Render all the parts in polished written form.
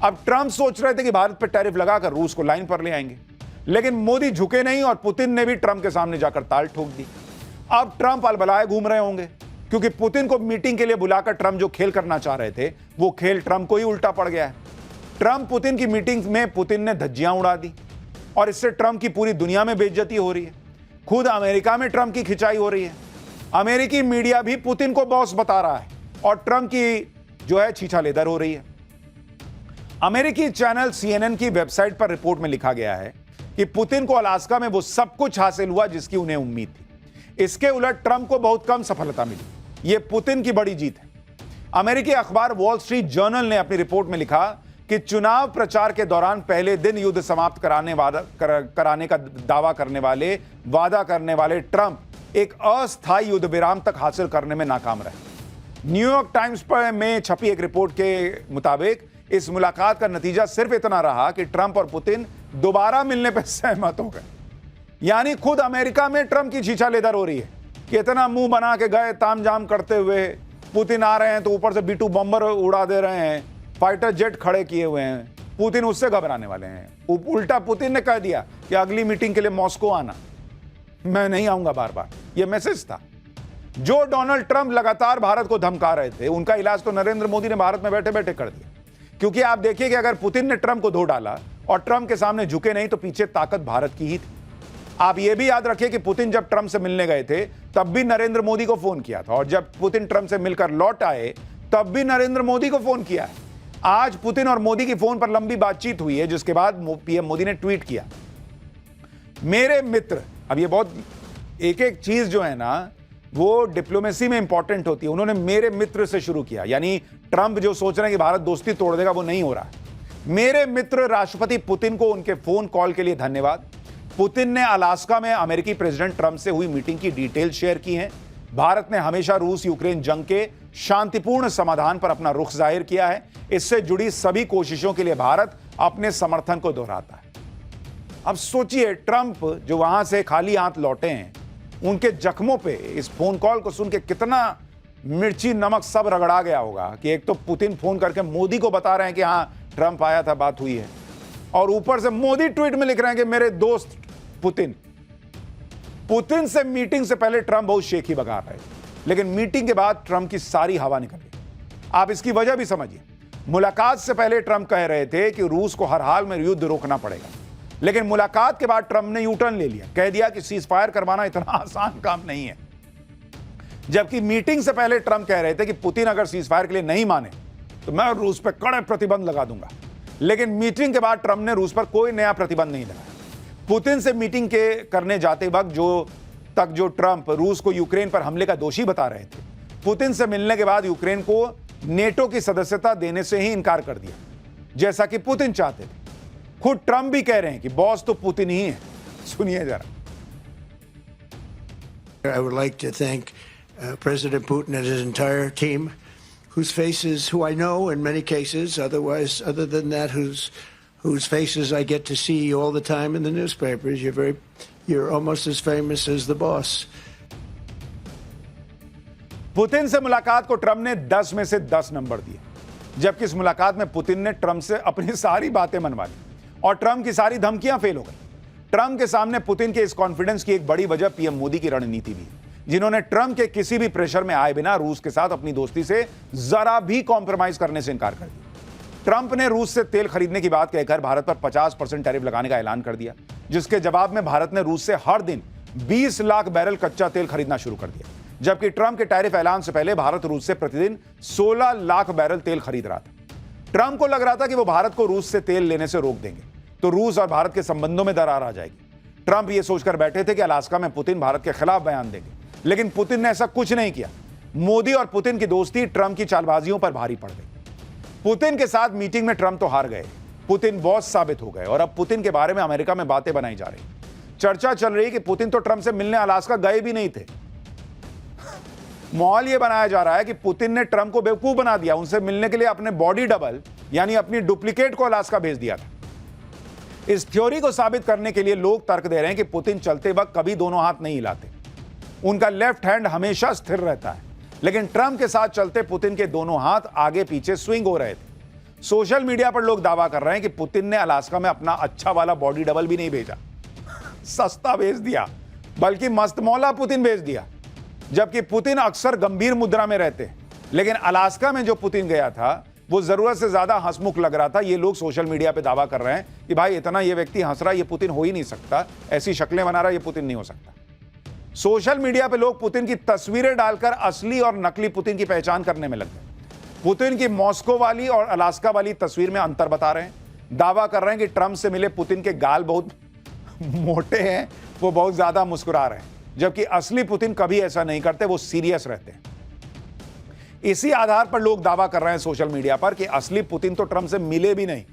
अब ट्रंप सोच रहे थे कि भारत पर टैरिफ लगाकर रूस को लाइन पर ले आएंगे, लेकिन मोदी झुके नहीं और पुतिन ने भी ट्रंप के सामने जाकर ताल ठोक दी। अब ट्रंप अलबलाए घूम रहे होंगे, क्योंकि पुतिन को मीटिंग के लिए बुलाकर ट्रंप जो खेल करना चाह रहे थे वो खेल ट्रंप को ही उल्टा पड़ गया है। ट्रंप पुतिन की मीटिंग में पुतिन ने धज्जियां उड़ा दी और इससे ट्रंप की पूरी दुनिया में बेइज्जती हो रही है। खुद अमेरिका में ट्रंप की खिंचाई हो रही है। अमेरिकी मीडिया भी पुतिन को बॉस बता रहा है और ट्रंप की जो है छीछालेदर हो रही है। अमेरिकी चैनल CNN की वेबसाइट पर रिपोर्ट में लिखा गया है कि पुतिन को अलास्का में वो सब कुछ हासिल हुआ जिसकी उन्हें उम्मीद थी। इसके उलट ट्रंप को बहुत कम सफलता मिली। यह पुतिन की बड़ी जीत है। अमेरिकी अखबार वॉल स्ट्रीट जर्नल ने अपनी रिपोर्ट में लिखा कि चुनाव प्रचार के दौरान पहले दिन युद्ध समाप्त कराने का वादा करने वाले ट्रंप एक अस्थायी युद्ध विराम तक हासिल करने में नाकाम रहे। न्यूयॉर्क टाइम्स पर में छपी एक रिपोर्ट के मुताबिक इस मुलाकात का नतीजा सिर्फ इतना रहा कि ट्रंप और पुतिन दोबारा मिलने पर सहमत हो गए। यानी खुद अमेरिका में ट्रंप की छीछालेदर हो रही है कि इतना मुंह बना के गए तामझाम करते हुए, पुतिन आ रहे हैं तो ऊपर से B-2 बम्बर उड़ा दे रहे हैं, फाइटर जेट खड़े किए हुए हैं, पुतिन उससे घबराने वाले हैं। उल्टा पुतिन ने कह दिया कि अगली मीटिंग के लिए मॉस्को आना, मैं नहीं आऊंगा बार बार। यह मैसेज था। जो डोनाल्ड ट्रंप लगातार भारत को धमका रहे थे, उनका इलाज तो नरेंद्र मोदी ने भारत में बैठे बैठे कर दिया। क्योंकि आप देखिए कि अगर पुतिन ने ट्रंप को धो डाला और ट्रंप के सामने झुके नहीं तो पीछे ताकत भारत की ही थी। आप यह भी याद रखिए कि पुतिन जब ट्रंप से मिलने गए थे तब भी नरेंद्र मोदी को फोन किया था, और जब पुतिन ट्रंप से मिलकर लौट आए तब भी नरेंद्र मोदी को फोन किया है। आज पुतिन और मोदी की फोन पर लंबी बातचीत हुई है, जिसके बाद पीएम मोदी ने ट्वीट किया, मेरे मित्र। अब ये बहुत एक एक चीज जो है ना वो डिप्लोमेसी में इंपॉर्टेंट होती है। उन्होंने मेरे मित्र से शुरू किया, यानी ट्रंप जो सोच रहे हैं कि भारत दोस्ती तोड़ देगा वो नहीं हो रहा है। मेरे मित्र राष्ट्रपति पुतिन को उनके फोन कॉल के लिए धन्यवाद। पुतिन ने अलास्का में अमेरिकी प्रेसिडेंट ट्रंप से हुई मीटिंग की डिटेल शेयर की है। भारत ने हमेशा रूस यूक्रेन जंग के शांतिपूर्ण समाधान पर अपना रुख जाहिर किया है। इससे जुड़ी सभी कोशिशों के लिए भारत अपने समर्थन को दोहराता है। अब सोचिए, ट्रंप जो वहां से खाली हाथ लौटे हैं, उनके जख्मों पे इस फोन कॉल को सुन के कितना मिर्ची नमक सब रगड़ा गया होगा कि एक तो पुतिन फोन करके मोदी को बता रहे हैं कि हाँ ट्रंप आया था, बात हुई है, और ऊपर से मोदी ट्वीट में लिख रहे हैं कि मेरे दोस्त पुतिन से मीटिंग से पहले ट्रंप बहुत शेखी बगा रहे, लेकिन मीटिंग के बाद ट्रंप की सारी हवा निकल गई। आप इसकी वजह भी समझिए। मुलाकात से पहले ट्रंप कह रहे थे कि रूस को हर हाल में युद्ध रोकना पड़ेगा, लेकिन मुलाकात के बाद ट्रंप ने यूटर्न ले लिया, कह दिया कि सीज फायर करवाना इतना आसान काम नहीं है। जबकि मीटिंग से पहले ट्रंप कह रहे थे कि पुतिन अगर सीज फायर के लिए नहीं माने तो मैं रूस पर कड़े प्रतिबंध लगा दूंगा, लेकिन मीटिंग के बाद ट्रंप ने रूस पर कोई नया प्रतिबंध नहीं लगाया। पुतिन से मीटिंग के करने जाते वक्त जो ट्रंप रूस को यूक्रेन पर हमले का दोषी बता रहे थे, पुतिन से मिलने के बाद यूक्रेन को नेटो की सदस्यता देने से ही इनकार कर दिया, जैसा कि पुतिन चाहते थे। खुद ट्रंप भी कह रहे हैं कि बॉस तो पुतिन ही है। सुनिए जरा। I would like to thank President Putin and his entire team, whose faces, who I know in many cases, other than that, whose faces I get to see all the time in the newspapers. You're almost as famous as the boss. Putin से मुलाकात को Trump ने 10 में से 10 number दिए, जबकि इस मुलाकात में पुतिन ने ट्रंप से अपनी सारी बातें मनवा ली और ट्रंप की सारी धमकियां फेल हो गई। ट्रंप के सामने पुतिन के इस कॉन्फिडेंस की एक बड़ी वजह पीएम मोदी की रणनीति भी है, जिन्होंने ट्रंप के किसी भी प्रेशर में आए बिना रूस के साथ अपनी दोस्ती से जरा भी कॉम्प्रोमाइज करने से इनकार कर दिया। ट्रंप ने रूस से तेल खरीदने की बात कहकर भारत पर 50% टैरिफ लगाने का ऐलान कर दिया, जिसके जवाब में भारत ने रूस से हर दिन 20 लाख बैरल कच्चा तेल खरीदना शुरू कर दिया। जबकि ट्रंप के टैरिफ ऐलान से पहले भारत रूस से प्रतिदिन 16 लाख बैरल तेल खरीद रहा था। ट्रंप को लग रहा था कि वो भारत को रूस से तेल लेने से रोक देंगे तो रूस और भारत के संबंधों में दरार आ जाएगी। ट्रंप ये सोचकर बैठे थे कि अलास्का में पुतिन भारत के खिलाफ बयान देंगे, लेकिन पुतिन ने ऐसा कुछ नहीं किया। मोदी और पुतिन की दोस्ती ट्रंप की चालबाजियों पर भारी पड़ गई। पुतिन के साथ मीटिंग में ट्रंप तो हार गए, पुतिन बॉस साबित हो गए और अब पुतिन के बारे में अमेरिका में बातें बनाई जा रही। चर्चा चल रही कि पुतिन तो ट्रंप से मिलने अलास्का गए भी नहीं थे। माहौल यह बनाया जा रहा है कि पुतिन ने ट्रंप को बेवकूफ बना दिया, उनसे मिलने के लिए अपने बॉडी डबल यानी अपनी डुप्लीकेट को अलास्का भेज दिया था। इस थ्योरी को साबित करने के लिए लोग तर्क दे रहे हैं कि पुतिन चलते वक्त कभी दोनों हाथ नहीं हिलाते, उनका लेफ्ट हैंड हमेशा स्थिर रहता है, लेकिन ट्रंप के साथ चलते पुतिन के दोनों हाथ आगे पीछे स्विंग हो रहे थे। सोशल मीडिया पर लोग दावा कर रहे हैं कि पुतिन ने अलास्का में अपना अच्छा वाला बॉडी डबल भी नहीं भेजा, सस्ता भेज दिया, बल्कि मस्त मौला पुतिन भेज दिया। जबकि पुतिन अक्सर गंभीर मुद्रा में रहते हैं, लेकिन अलास्का में जो पुतिन गया था वो जरूरत से ज्यादा हंसमुख लग रहा था। ये लोग सोशल मीडिया पे दावा कर रहे हैं कि भाई इतना ये व्यक्ति हंस रहा है, ये पुतिन हो ही नहीं सकता, ऐसी शक्लें बना रहा है, ये पुतिन नहीं हो सकता। सोशल मीडिया पे लोग पुतिन की तस्वीरें डालकर असली और नकली पुतिन की पहचान करने में लग गए। पुतिन की मॉस्को वाली और अलास्का वाली तस्वीर में अंतर बता रहे हैं, दावा कर रहे हैं कि ट्रंप से मिले पुतिन के गाल बहुत मोटे हैं, वो बहुत ज्यादा मुस्कुरा रहे हैं, जबकि असली पुतिन कभी ऐसा नहीं करते, वो सीरियस रहते हैं। इसी आधार पर लोग दावा कर रहे हैं सोशल मीडिया पर कि असली पुतिन तो ट्रंप से मिले भी नहीं।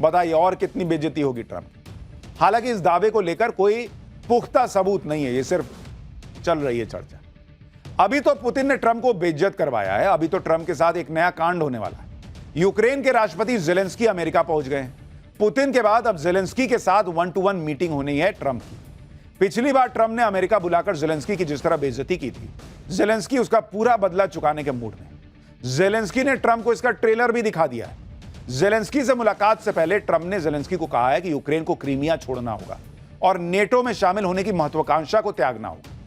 बताइए और कितनी बेइज्जती होगी ट्रंप की। हालांकि इस दावे को लेकर कोई पुख्ता सबूत नहीं है, ये सिर्फ चल रही है चर्चा। अभी तो पुतिन ने ट्रंप को बेइज्जत करवाया है, अभी तो ट्रंप के साथ एक नया कांड होने वाला है। यूक्रेन के राष्ट्रपति जेलेंस्की अमेरिका पहुंच गए हैं। पुतिन के बाद अब जेलेंस्की के साथ 1-to-1 मीटिंग होनी है ट्रंप की। पिछली बार ट्रंप ने अमेरिका बुलाकर जेलेंस्की की जिस तरह बेइज्जती की थी, जेलेंस्की उसका पूरा बदला चुकाने के मूड में। जेलेंस्की ने ट्रंप को इसका ट्रेलर भी दिखा दिया है। जेलेंस्की से मुलाकात से पहले ट्रंप ने जेलेंस्की को कहा है कि यूक्रेन को क्रीमिया छोड़ना होगा और नेटो में शामिल होने की महत्वाकांक्षा को त्यागना होगा।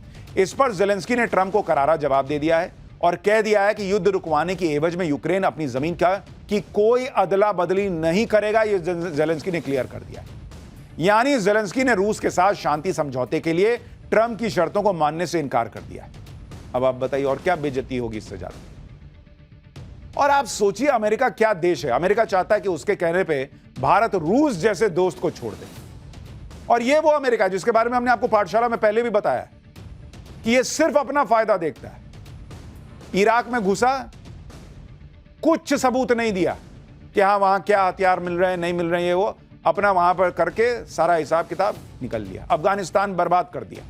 इस पर जेलेंस्की ने ट्रंप को करारा जवाब दे दिया है और कह दिया है कि युद्ध रुकवाने की एवज में यूक्रेन अपनी जमीन की कोई अदला बदली नहीं करेगा। यह जेलेंस्की ने क्लियर कर दिया। यानी जेलेंस्की ने रूस के साथ शांति समझौते के लिए ट्रंप की शर्तों को मानने से इनकार कर दिया। अब आप बताइए और क्या बेइज्जती होगी इससे ज्यादा। और आप सोचिए अमेरिका क्या देश है। अमेरिका चाहता है कि उसके कहने पे भारत रूस जैसे दोस्त को छोड़ दे। और यह वो अमेरिका जिसके बारे में हमने आपको पाठशाला में पहले भी बताया कि यह सिर्फ अपना फायदा देखता है। इराक में घुसा, कुछ सबूत नहीं दिया कि हां वहां क्या हथियार मिल रहे हैं नहीं मिल रहे हैं, वो अपना वहां पर करके सारा हिसाब किताब निकल लिया। अफगानिस्तान बर्बाद कर दिया।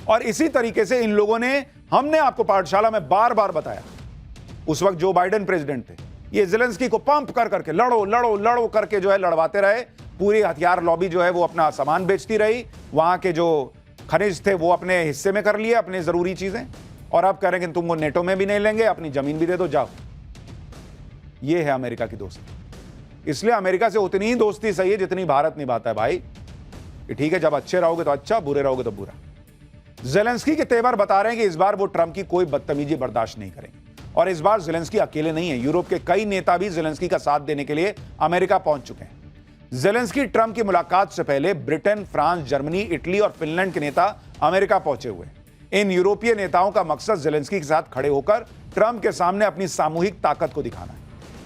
और इसी तरीके से इन लोगों ने, हमने आपको पाठशाला में बार बार बताया, उस वक्त जो बाइडेन प्रेसिडेंट थे, ये जेलेंस्की को पंप कर करके लड़ो लड़ो लड़ो करके जो है लड़वाते रहे। पूरी हथियार लॉबी जो है वो अपना सामान बेचती रही, वहां के जो खनिज थे वो अपने हिस्से में कर लिए, अपने जरूरी चीजें। और अब कह रहे हैं कि तुमको नेटो में भी नहीं लेंगे, अपनी जमीन भी दे दो, जाओ। ये है अमेरिका की दोस्ती। इसलिए अमेरिका से उतनी ही दोस्ती सही है जितनी भारत निभाता है भाई। कि ठीक है, जब अच्छे रहोगे तो अच्छा, बुरे रहोगे तो बुरा। जेलेंस्की के तेवर बता रहे हैं कि इस बार वो ट्रंप की कोई बदतमीजी बर्दाश्त नहीं करेंगे। और इस बार जेलेंस्की अकेले नहीं है, यूरोप के कई नेता भी जेलेंस्की का साथ देने के लिए अमेरिका पहुंच चुके हैं। जेलेंस्की ट्रंप की मुलाकात से पहले ब्रिटेन, फ्रांस, जर्मनी, इटली और फिनलैंड के नेता अमेरिका पहुंचे हुए। इन यूरोपीय नेताओं का मकसद जेलेंस्की के साथ खड़े होकर ट्रंप के सामने अपनी सामूहिक ताकत को दिखाना है।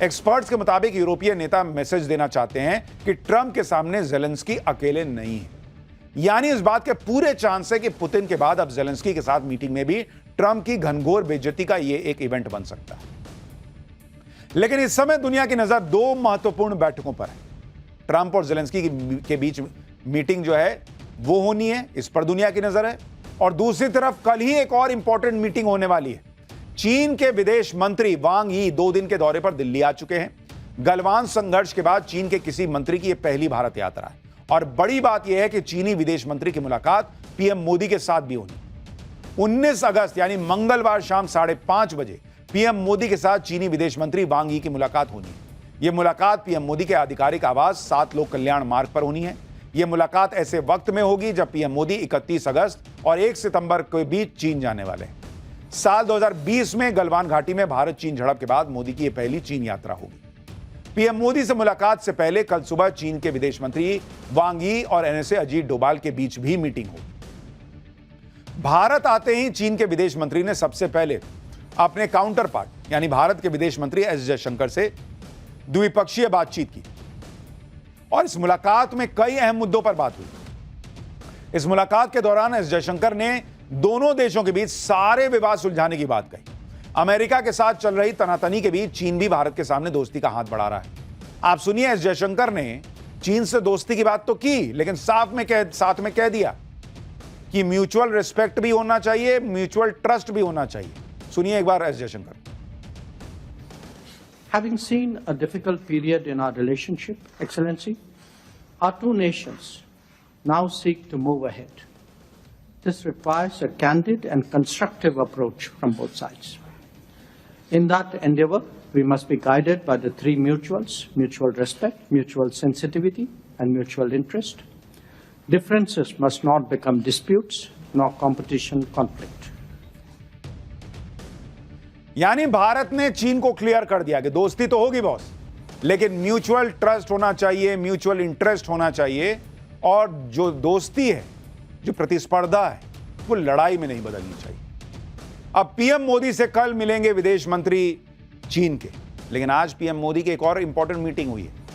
एक्सपर्ट्स के मुताबिक यूरोपीय नेता मैसेज देना चाहते हैं कि ट्रंप के सामने जेलेंस्की अकेले नहीं है। यानी इस बात के पूरे चांस है कि पुतिन के बाद अब जेलेंस्की के साथ मीटिंग में भी ट्रंप की घनघोर बेइज्जती का यह एक इवेंट बन सकता है। लेकिन इस समय दुनिया की नजर दो महत्वपूर्ण बैठकों पर है। ट्रंप और जेलेंस्की के बीच मीटिंग जो है वो होनी है, इस पर दुनिया की नजर है। और दूसरी तरफ कल ही एक और इंपॉर्टेंट मीटिंग होने वाली है। चीन के विदेश मंत्री वांग यी 2 दिन के दौरे पर दिल्ली आ चुके हैं। गलवान संघर्ष के बाद चीन के किसी मंत्री की यह पहली भारत यात्रा है। और बड़ी बात यह है कि चीनी विदेश मंत्री की मुलाकात पीएम मोदी के साथ भी होनी। 19 अगस्त यानी मंगलवार शाम 5:30 बजे पीएम मोदी के साथ चीनी विदेश मंत्री वांग यी की मुलाकात होनी है। यह मुलाकात पीएम मोदी के आधिकारिक आवास 7 लोक कल्याण मार्ग पर होनी है। यह मुलाकात ऐसे वक्त में होगी जब पीएम मोदी 31 अगस्त और 1 सितंबर के बीच चीन जाने वाले हैं। साल 2020 में गलवान घाटी में भारत चीन झड़प के बाद मोदी की यह पहली चीन यात्रा होगी। पीएम मोदी से मुलाकात से पहले कल सुबह चीन के विदेश मंत्री वांग यी और एनएसए अजीत डोभाल के बीच भी मीटिंग होगी। भारत आते ही चीन के विदेश मंत्री ने सबसे पहले अपने काउंटर पार्ट यानी भारत के विदेश मंत्री एस जयशंकर से द्विपक्षीय बातचीत की। और इस मुलाकात में कई अहम मुद्दों पर बात हुई। इस मुलाकात के दौरान एस जयशंकर ने दोनों देशों के बीच सारे विवाद सुलझाने की बात कही। अमेरिका के साथ चल रही तनातनी के बीच चीन भी भारत के सामने दोस्ती का हाथ बढ़ा रहा है। आप सुनिए, एस जयशंकर ने चीन से दोस्ती की बात तो की, लेकिन साथ में कह दिया कि म्यूचुअल रिस्पेक्ट भी होना चाहिए, म्यूचुअल ट्रस्ट भी होना चाहिए। सुनिए एक बार S Jaishankar. Having seen a difficult period in our relationship, Excellency, our two nations now seek to move ahead. This requires a candid and constructive approach from both sides. In that endeavor, We must be guided by the three mutuals: mutual respect, mutual sensitivity, and mutual interest. Differences must not become disputes, nor competition, conflict. यानी भारत ने चीन को clear कर दिया कि दोस्ती तो होगी बॉस, लेकिन म्यूचुअल ट्रस्ट होना चाहिए, म्यूचुअल इंटरेस्ट होना चाहिए, और जो दोस्ती है, जो प्रतिस्पर्धा है, वो लड़ाई में नहीं बदलनी चाहिए। अब पीएम मोदी से कल मिलेंगे विदेश मंत्री चीन के, लेकिन आज पीएम मोदी की एक और इंपॉर्टेंट मीटिंग हुई है।